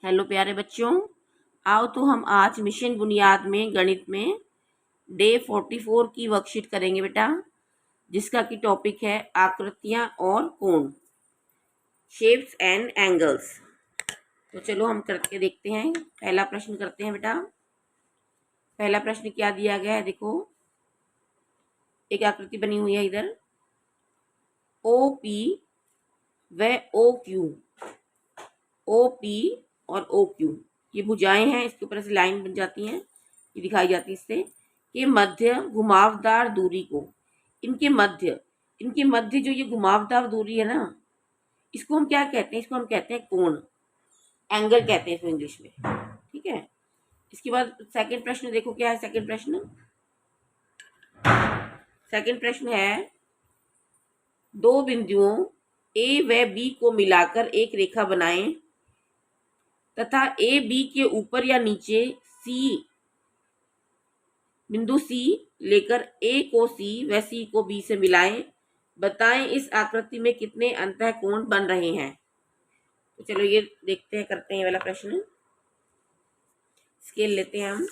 Hello प्यारे बच्चों, आओ तो हम आज मिशन बुनियाद में गणित में डे 44 की वर्कशीट करेंगे बेटा, जिसका की टॉपिक है आकृतियां और कोण, शेप्स एंड एंगल्स। तो चलो हम करके देखते हैं। पहला प्रश्न करते हैं बेटा। पहला प्रश्न क्या दिया गया है, देखो एक आकृति बनी हुई है इधर, ओ पी व ओ क्यू। ओ पी और ओ क्यू ये भुजाएं हैं, इसके ऊपर से लाइन बन जाती हैं, ये दिखाई जाती है इससे कि मध्य घुमावदार दूरी को, इनके मध्य जो ये घुमावदार दूरी है ना, इसको हम क्या कहते हैं? इसको हम कहते हैं कोण, एंगल कहते हैं इसको इंग्लिश में। ठीक है। इसके बाद सेकंड प्रश्न देखो क्या है। सेकंड प्रश्न है, दो बिंदुओं ए व बी को मिलाकर एक रेखा बनाएं तथा ए बी के ऊपर या नीचे बिंदु सी लेकर ए को सी व सी को बी से मिलाएं। बताएं इस आकृति में कितने अंतः कोण बन रहे हैं। तो चलो ये देखते हैं, करते हैं ये वाला प्रश्न। स्केल लेते हैं हम।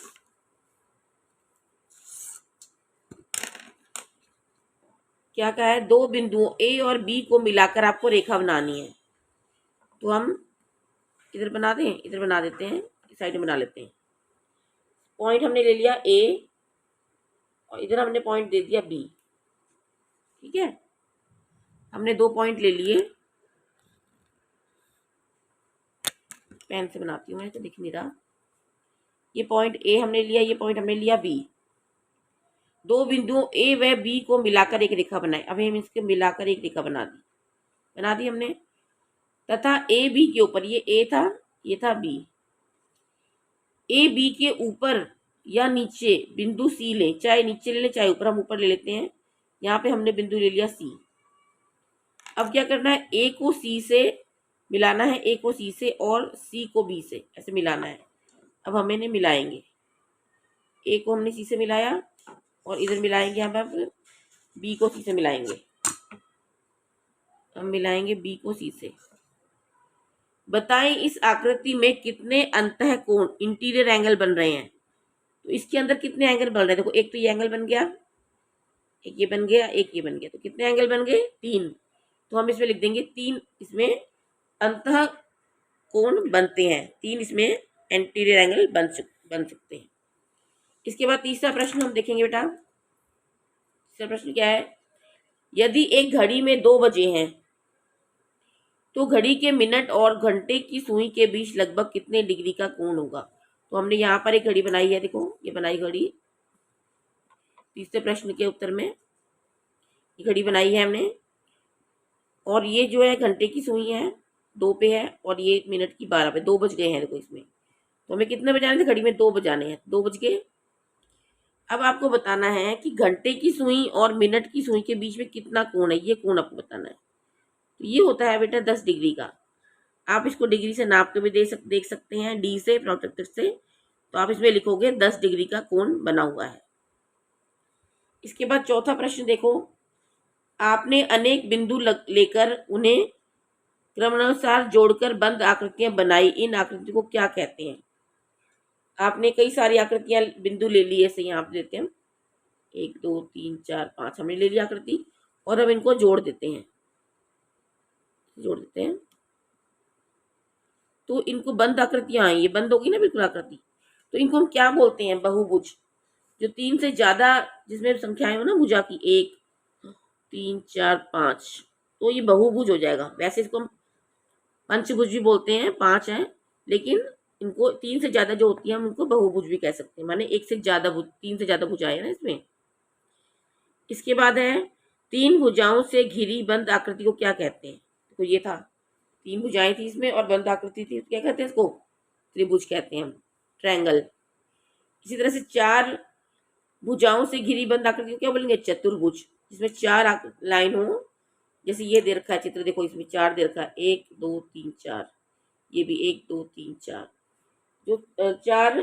क्या कहा है? दो बिंदुओं ए और बी को मिलाकर आपको रेखा बनानी है। तो हम इधर बना दें, इधर बना देते हैं, इस साइड में बना लेते हैं। पॉइंट हमने ले लिया ए और इधर हमने पॉइंट दे दिया बी। ठीक है, हमने दो पॉइंट ले लिए। पेन से बनाती हूँ मैं, तो दिख नहीं रहा। ये पॉइंट ए हमने लिया, ये पॉइंट हमने लिया बी। दो बिंदुओं ए व बी को मिलाकर एक रेखा बनाए। अभी हम इसके मिलाकर एक रेखा बना दी हमने। तथा ए बी के ऊपर, ये ए था, ये था बी, ए बी के ऊपर या नीचे बिंदु सी लें, चाहे नीचे ले लें चाहे ऊपर, हम ऊपर ले लेते हैं। यहाँ पे हमने बिंदु ले लिया सी। अब क्या करना है? ए को सी से मिलाना है, ए को सी से और सी को बी से, ऐसे मिलाना है। अब हम इन्हें मिलाएंगे, ए को हमने सी से मिलाया और इधर मिलाएंगे, हम अब बी को सी से मिलाएंगे। हम मिलाएंगे बी को सी से। बताएं इस आकृति में कितने अंतः कोण, इंटीरियर एंगल बन रहे हैं। तो इसके अंदर कितने एंगल बन रहे हैं? देखो, एक तो ये एंगल बन गया, एक ये बन गया, एक ये बन गया। तो कितने एंगल बन गए? 3। तो हम इसमें लिख देंगे 3 इसमें अंतः कोण बनते हैं, 3 इसमें एंटीरियर एंगल बन सकते हैं। इसके बाद तीसरा प्रश्न हम देखेंगे बेटा। तीसरा प्रश्न क्या है? यदि एक घड़ी में 2 बजे हैं तो घड़ी के मिनट और घंटे की सुई के बीच लगभग कितने डिग्री का कोण होगा। तो हमने यहाँ पर एक घड़ी बनाई है, देखो ये बनाई घड़ी। तीसरे प्रश्न के उत्तर में ये घड़ी बनाई है हमने, और ये जो है घंटे की सुई है 2 पे है, और ये मिनट की 12 पे। 2 बज गए हैं देखो इसमें। तो हमें कितने बजाने थे? घड़ी में 2 बजाने हैं, 2 बज गए। अब आपको बताना है कि घंटे की सुई और मिनट की सुई के बीच में कितना कोण है, ये कोण आपको बताना है। तो ये होता है बेटा 10 डिग्री का। आप इसको डिग्री से नाप के भी देख सकते हैं, डी से, प्रोट्रैक्टर से। तो आप इसमें लिखोगे 10 डिग्री का कोण बना हुआ है। इसके बाद चौथा प्रश्न देखो। आपने अनेक बिंदु लेकर उन्हें क्रमानुसार जोड़कर बंद आकृतियां बनाई। इन आकृति को क्या कहते हैं? आपने कई सारी आकृतियां, बिंदु ले लिए, ऐसे यहाँ पे देते हैं 1 2 3 4 5, हमने ले लिया आकृति, और हम इनको जोड़ देते हैं, तो इनको बंद आकृतियां आई, ये बंद होगी ना बिल्कुल आकृति। तो इनको हम क्या बोलते हैं? बहुभुज। जो 3 से ज्यादा, जिसमें संख्याएं हो ना भुजा की, 1 3 4 5, तो ये बहुभुज हो जाएगा। वैसे इसको हम पंचभुज भी बोलते हैं, 5 हैं, लेकिन इनको 3 से ज्यादा जो होती है हम उनको बहुभुज भी कह सकते हैं, माने 1 से ज्यादा भुज, 3 से ज्यादा भुजाएं है ना इसमें। इसके बाद है, 3 भुजाओं से घिरी बंद आकृति को क्या कहते हैं। तो ये था, 3 भुजाएं थी इसमें और बंद आकृति थी, क्या कहते हैं इसको? त्रिभुज कहते हैं हम, ट्रायंगल। इसी तरह से 4 भुजाओं से घिरी बंद आकृति को क्या बोलेंगे? चतुर्भुज, जिसमें 4 लाइन हो। जैसे ये दे रखा है चित्र, देखो इसमें 4 दे रखा है, 1 2 3 4, ये भी 1 2 3 4। जो 4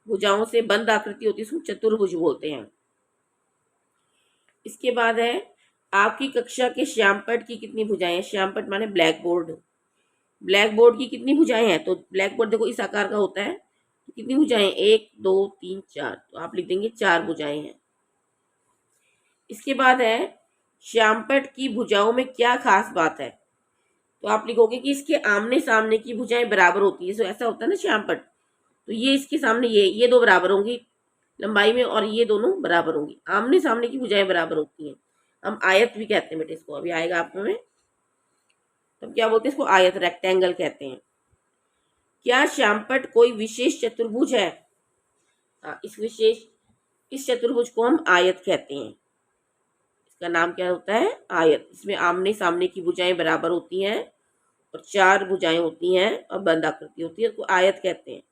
भुजाओं से बंद आकृति होती है उसको चतुर्भुज बोलते हैं। इसके बाद है, आपकी कक्षा के श्यामपट की कितनी भुजाएं हैं? श्यामपट माने ब्लैक बोर्ड। ब्लैक बोर्ड की कितनी भुजाएं हैं, तो ब्लैक बोर्ड देखो इस आकार का होता है, तो कितनी भुजाएं, 1 2 3 4, तो आप लिख देंगे 4 भुजाएं हैं। इसके बाद है श्यामपट्ट की भुजाओं में क्या खास बात है, तो आप लिखोगे कि इसके आमने सामने की भुजाएं बराबर होती है। तो ऐसा होता है ना श्यामपट्ट, तो ये इसके सामने ये दो बराबर होंगी लंबाई में, और ये दोनों बराबर होंगी, आमने सामने की भुजाएं बराबर होती हैं। हम आयत भी कहते हैं बेटे इसको, अभी आएगा आपको में, तब क्या बोलते हैं इसको, आयत, रेक्टेंगल कहते हैं। क्या श्यामपट्ट कोई विशेष चतुर्भुज है, इस चतुर्भुज को हम आयत कहते हैं। इसका नाम क्या होता है, आयत। इसमें आमने सामने की भुजाएं बराबर होती हैं और 4 भुजाएं होती हैं और बंद आकृति होती है, उसको आयत कहते हैं।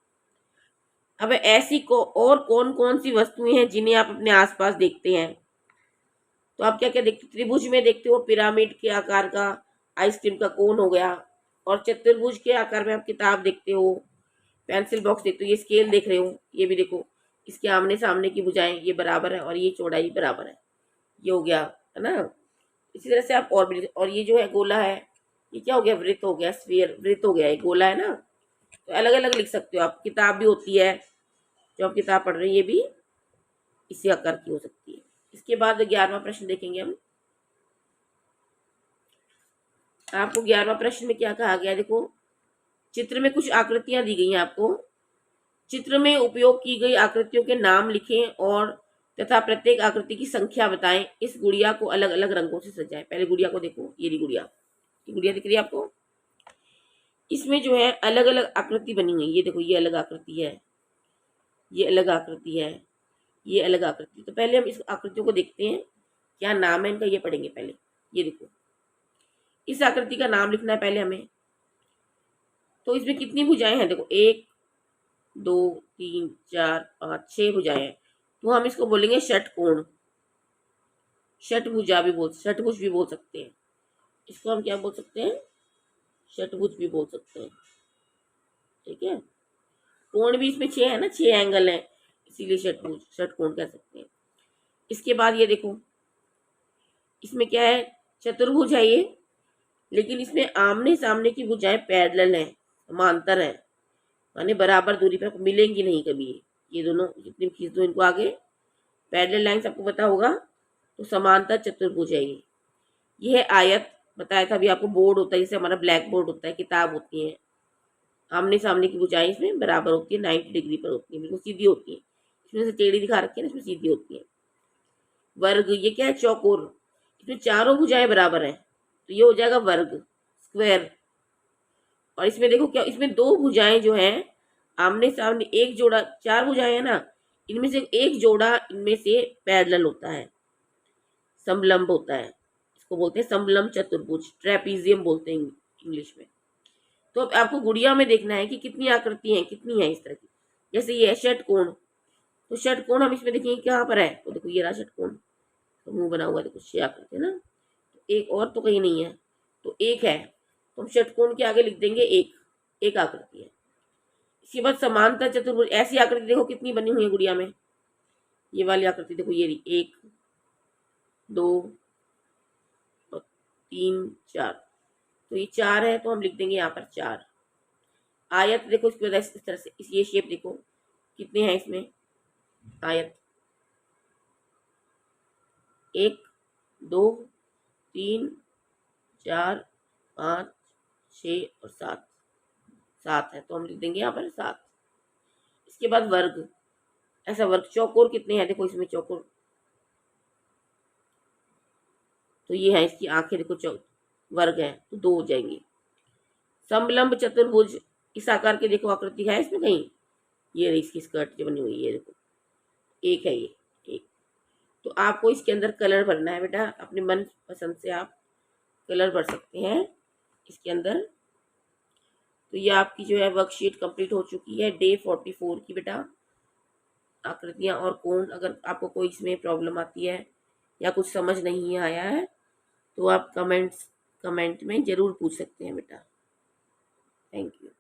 अब ऐसी को और कौन कौन सी वस्तुएं हैं जिन्हें आप अपने आसपास देखते हैं, तो आप क्या क्या देखते हो, त्रिभुज में देखते हो पिरामिड के आकार का आइसक्रीम का कोन हो गया, और चतुर्भुज के आकार में आप किताब देखते हो, पेंसिल बॉक्स देखते हो, ये स्केल देख रहे हो, ये भी देखो इसके आमने सामने की भुजाएं ये बराबर है और ये चौड़ाई बराबर है, ये हो गया, है ना। इसी तरह से आप और भी, और ये जो है गोला है, ये क्या हो गया, वृत्त हो गया, स्फीयर वृत्त हो गया, ये गोला है ना। तो अलग अलग लिख सकते हो आप। किताब भी होती है, जो आप किताब पढ़ रहे हैं ये भी इसी आकार की हो सकती है। इसके बाद 11वां प्रश्न देखेंगे हम। आपको 11वां प्रश्न में क्या कहा गया, देखो चित्र में कुछ आकृतियां दी गई हैं आपको, चित्र में उपयोग की गई आकृतियों के नाम लिखें और तथा प्रत्येक आकृति की संख्या बताएं। इस गुड़िया को अलग अलग रंगों से सजाएं। पहले गुड़िया को देखो, ये रही गुड़िया, ये गुड़िया दिख रही है आपको, इसमें जो है अलग अलग आकृति बनी हुई है, ये देखो ये अलग आकृति है, ये अलग आकृति है, ये अलग आकृति। तो पहले हम इस आकृतियों को देखते हैं, क्या नाम है इनका, ये पढ़ेंगे पहले। ये देखो इस आकृति का नाम लिखना है पहले हमें। तो इसमें कितनी भुजाएं हैं, देखो 1 2 3 4 5 6 भुजाएं हैं, तो हम इसको बोलेंगे षटकोण, षटभुज भी बोल सकते हैं। इसको हम क्या बोल सकते हैं, षटभुज भी बोल सकते हैं, ठीक है। कोण भी इसमें 6 है ना, 6 एंगल है, इसीलिए षटकोण कह सकते हैं। इसके बाद ये देखो इसमें क्या है, चतुर्भुज है ये, लेकिन इसमें आमने सामने की भुजाएं पैरेलल हैं, समांतर है, माने बराबर दूरी पर मिलेंगी नहीं कभी। ये दोनों जितनी खींच दो इनको आगे, पैरेलल लाइंस आपको पता होगा, तो समांतर चतुर्भुज है ये है आयत। बताया था अभी आपको, बोर्ड होता है जैसे हमारा ब्लैक बोर्ड होता है, किताब होती है, आमने सामने की भुजाएं इसमें बराबर होती है, 90 डिग्री पर होती है, बिल्कुल सीधी होती है। इसमें से टेढ़ी दिखा रखी है ना, इसमें सीधी होती है। वर्ग, ये क्या है, चौकोर, इसमें चारों भुजाएं बराबर हैं, तो ये हो जाएगा वर्ग, स्क्वायर। और इसमें देखो क्या, इसमें 2 भुजाएं जो हैं आमने सामने, एक जोड़ा, 4 भुजाएं है ना, इनमें से एक जोड़ा इनमें से पैरेलल होता है, समलंब होता है, इसको बोलते हैं समलंब चतुर्भुज, ट्रेपीजियम बोलते हैं इंग्लिश में। तो अब आपको गुड़िया में देखना है कि कितनी आकृति हैं, कितनी है इस तरह की। जैसे ये है षटकोण, तो षटकोण हम इसमें देखेंगे कहाँ पर है, तो देखो ये रहा षटकोण, तो मुंह बना हुआ देखो 6 आकृति है ना, तो एक और तो कहीं नहीं है, तो एक है, तो हम षटकोण के आगे लिख देंगे एक आकृति है। इसके बाद समांतर चतुर्भुज, ऐसी आकृति देखो कितनी बनी हुई है गुड़िया में, ये वाली आकृति देखो, ये रही 1 2 3 4, तो ये 4 है, तो हम लिख देंगे यहाँ पर 4। आयत देखो इसकी वजह से इस तरह से, ये शेप देखो कितने हैं इसमें आयत, 1 2 3 4 5 6 और 7 है, तो हम लिख देंगे यहाँ पर 7। इसके बाद वर्ग, ऐसा वर्ग, चौकोर कितने हैं, देखो इसमें चौकोर, तो ये है इसकी आंखें देखो, वर्ग है, तो 2 हो जाएंगे। समलंब चतुर्भुज, इस आकार के देखो आकृति है इसमें कहीं, ये रही इसकी स्कर्ट जो बनी हुई है, देखो एक है ये एक। तो आपको इसके अंदर कलर भरना है बेटा, अपने मन पसंद से आप कलर भर सकते हैं इसके अंदर। तो ये आपकी जो है वर्कशीट कंप्लीट हो चुकी है, डे 44 की बेटा, आकृतियां और कोण। अगर आपको कोई इसमें प्रॉब्लम आती है या कुछ समझ नहीं आया है, तो आप कमेंट में ज़रूर पूछ सकते हैं बेटा। Thank you.